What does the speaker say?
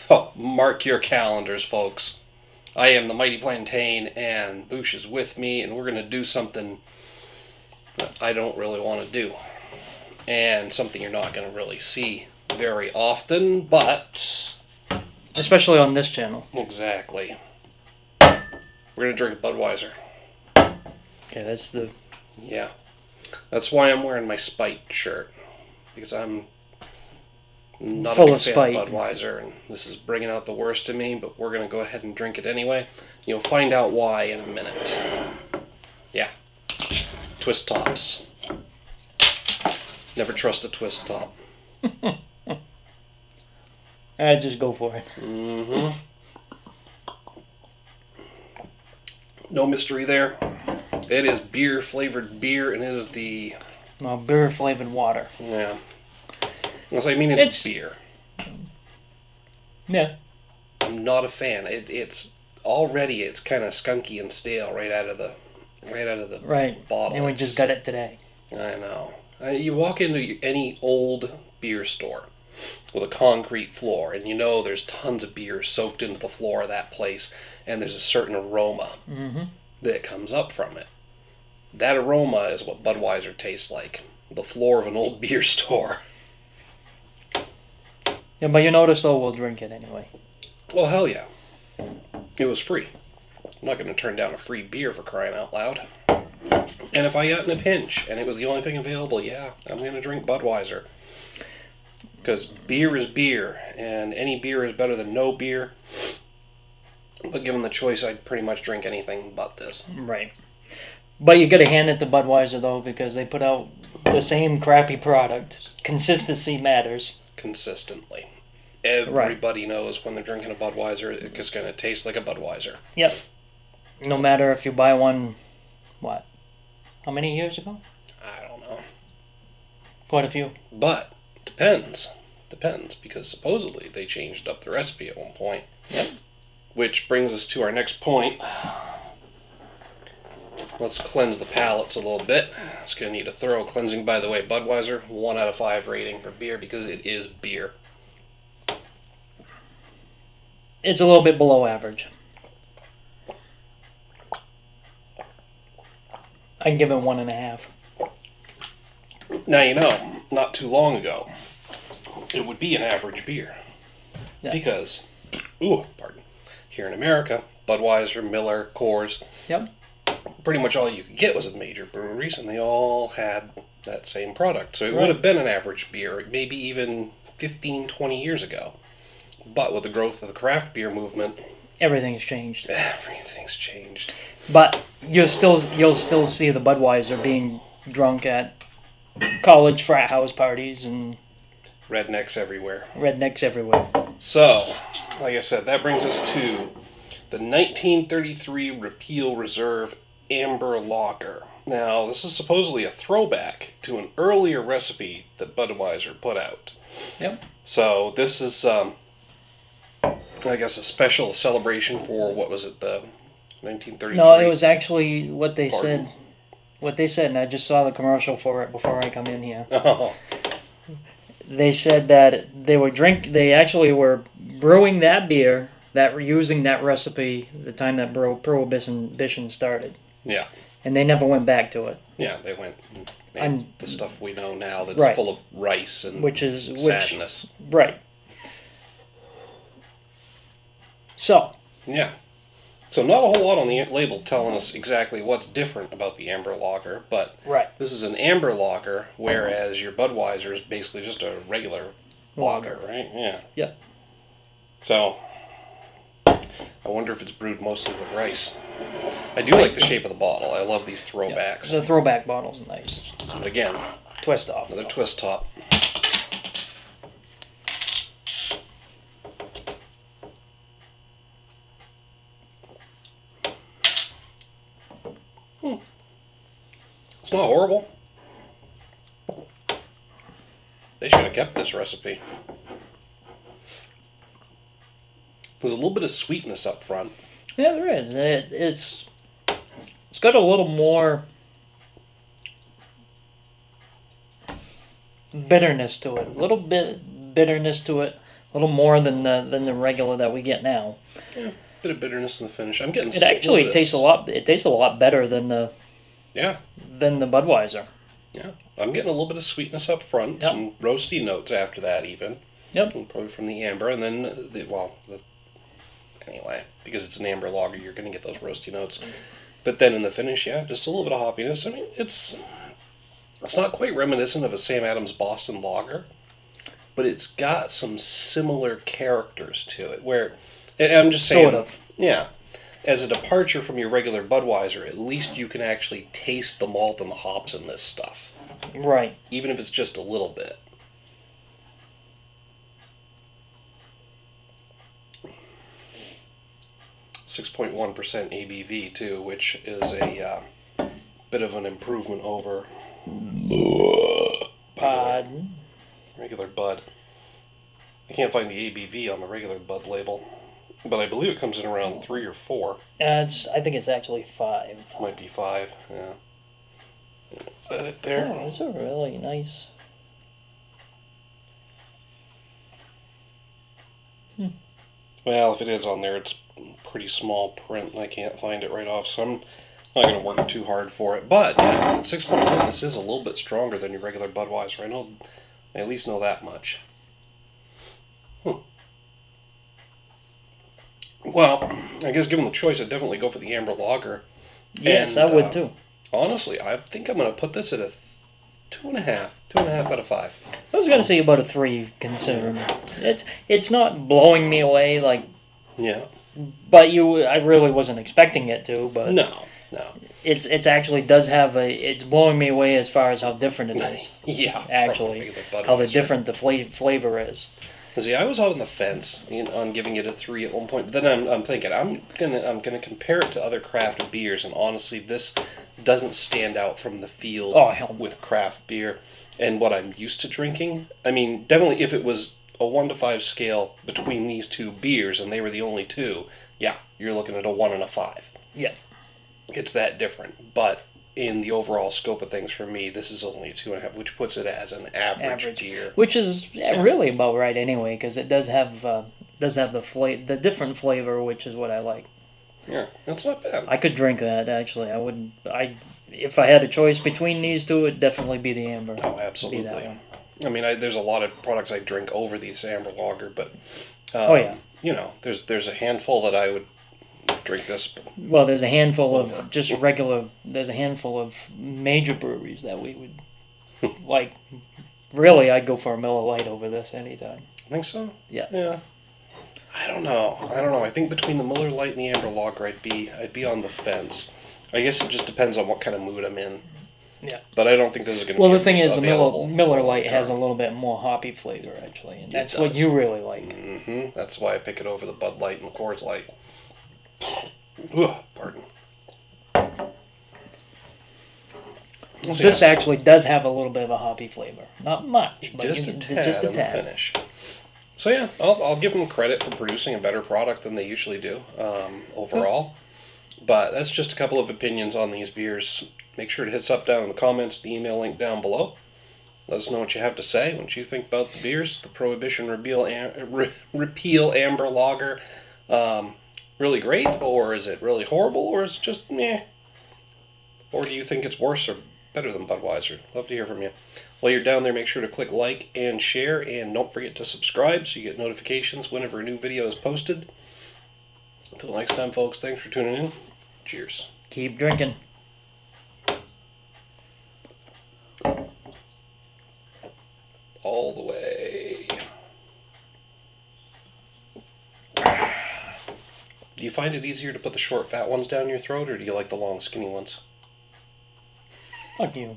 Oh, mark your calendars, folks. I am the Mighty Plantain, and Boosh is with me, and we're going to do something that I don't really want to do. And something you're not going to really see very often, but... especially on this channel. Exactly. We're going to drink Budweiser. Okay, that's the... Yeah. That's why I'm wearing my Spite shirt. Because I'm not full a of big fan spite. of Budweiser, and this is bringing out the worst in me, but we're going to go ahead and drink it anyway. You'll find out why in a minute. Yeah. Twist tops. Never trust a twist top. Alright, just go for it. Mm-hmm. No mystery there. It is beer-flavored beer, and it is the... Well, beer-flavored water. Yeah. I mean, it's beer. Yeah. I'm not a fan. It's kind of skunky and stale right out of the bottle. And we just got it today. I know. You walk into any old beer store with a concrete floor, and you know there's tons of beer soaked into the floor of that place, and there's a certain aroma that comes up from it. That aroma is what Budweiser tastes like. The floor of an old beer store. Yeah, but you notice, though, we'll drink it anyway. Well, hell yeah. It was free. I'm not going to turn down a free beer for crying out loud. And if I got in a pinch and it was the only thing available, yeah, I'm going to drink Budweiser. Because beer is beer, and any beer is better than no beer. But given the choice, I'd pretty much drink anything but this. Right. But you got to hand it to Budweiser, though, because they put out the same crappy product. Consistency matters. Consistently. Everybody knows when they're drinking a Budweiser, it's going to taste like a Budweiser. Yep. No matter if you buy one, what? How many years ago? I don't know. Quite a few. But, depends, because supposedly they changed up the recipe at one point. Yep. Which brings us to our next point. Let's cleanse the palates a little bit. It's going to need a thorough cleansing. By the way, Budweiser, 1 out of 5 rating for beer because it is beer. It's a little bit below average. I can give it 1.5. Now, you know, not too long ago, it would be an average beer. Yeah. Because, here in America, Budweiser, Miller, Coors, Yep. pretty much all you could get was at major breweries, and they all had that same product. So it would have been an average beer, maybe even 15, 20 years ago. But with the growth of the craft beer movement, Everything's changed. Everything's changed. But you'll still see the Budweiser being drunk at college frat house parties and Rednecks everywhere. rednecks everywhere. So, like I said, that brings us to the 1933 Repeal Reserve Amber Lager. Now, this is supposedly a throwback to an earlier recipe that Budweiser put out. Yep. So, this is, I guess, a special celebration for, what was it, the 1933? No, it was actually what they Pardon? said. What they said, and I just saw the commercial for it before I come in here. Oh, They said that they actually were brewing that beer, that were using that recipe the time that prohibition started. yeah. And they never went back to it. Yeah, they went and And- made the stuff we know now that's Right. full of rice and Which sadness. right. So, Yeah. So not a whole lot on the label telling us exactly what's different about the Amber Lager, but right. this is an Amber Lager, whereas your Budweiser is basically just a regular lager, right? Yeah. Yeah. So, I wonder if it's brewed mostly with rice. I do like the shape of the bottle. I love these throwbacks. The throwback bottle's nice. But again, Twist off. another twist top. It's not horrible. They should have kept this recipe. There's a little bit of sweetness up front. Yeah, there is. It's got a little more bitterness to it. A little bit bitterness to it, little more than the regular that we get now. Yeah, bit of bitterness in the finish. I'm getting. It actually tastes a lot. It tastes a lot better than the Budweiser. Yeah, I'm getting a little bit of sweetness up front, some roasty notes after that even. Yep. Probably from the amber, and then anyway, because it's an amber lager, you're going to get those roasty notes. But then in the finish, yeah, just a little bit of hoppiness. I mean, it's not quite reminiscent of a Sam Adams Boston Lager, but it's got some similar characters to it. Where, and I'm just saying, sort of. Yeah, as a departure from your regular Budweiser, at least you can actually taste the malt and the hops in this stuff. Right. Even if it's just a little bit. .1% ABV too, which is a bit of an improvement over regular Bud. I can't find the ABV on the regular Bud label, but I believe it comes in around 3 or 4. I think it's actually 5. Might be 5. Yeah. Is that it there? Oh, it's a really nice. Well, if it is on there, it's pretty small print, and I can't find it right off, so I'm not going to work too hard for it. But yeah, at 6.1, this is a little bit stronger than your regular Budweiser. I at least know that much. Well, I guess given the choice, I'd definitely go for the Amber Lager. Yes, I would too. Honestly, I think I'm going to put this at a 2.5 out of 5. I was going to say about a 3, considering it's not blowing me away like. Yeah. But I really wasn't expecting it to. But no. It's actually does have it's blowing me away as far as how different it is. Yeah. Actually, how different the flavor is. See, I was on the fence on giving it a 3 at one point, but then I'm thinking I'm gonna compare it to other craft beers, and honestly, this doesn't stand out from the field with craft beer and what I'm used to drinking. I mean, definitely, if it was a 1 to 5 scale between these two beers and they were the only two, yeah, you're looking at a 1 and a 5. Yeah, it's that different, but in the overall scope of things, for me, this is only a 2.5, which puts it as an average beer, which is really about right anyway, because it does have the different flavor, which is what I like. Yeah, that's not bad. I could drink that actually. I wouldn't. If I had a choice between these two, it'd definitely be the amber. Oh, absolutely. Be that one. I mean, there's a lot of products I drink over these amber lager, but there's a handful that I would drink this. Well, there's a handful of just regular. There's a handful of major breweries that we would like. Really, I'd go for a Miller Lite over this anytime. I think so. Yeah. Yeah. I don't know. I think between the Miller Lite and the Amber Lager, I'd be on the fence. I guess it just depends on what kind of mood I'm in. Yeah. But I don't think this is going to be. Well, the thing is, the Miller Lite has a little bit more hoppy flavor, actually, and that's what you really like. Mm-hmm. That's why I pick it over the Bud Light and Coors Light. Pardon. This actually does have a little bit of a hoppy flavor. Not much, but just a tad. Finish. So yeah, I'll give them credit for producing a better product than they usually do overall. But that's just a couple of opinions on these beers. Make sure to hit us up down in the comments, the email link down below. Let us know what you have to say, what you think about the beers. The Prohibition Repeal Amber Lager, really great, or is it really horrible, or is it just meh? Or do you think it's worse or better than Budweiser? Love to hear from you. While you're down there, make sure to click like and share, and don't forget to subscribe so you get notifications whenever a new video is posted. Until next time, folks, thanks for tuning in. Cheers. Keep drinking. All the way. Do you find it easier to put the short, fat ones down your throat, or do you like the long, skinny ones? Fuck you.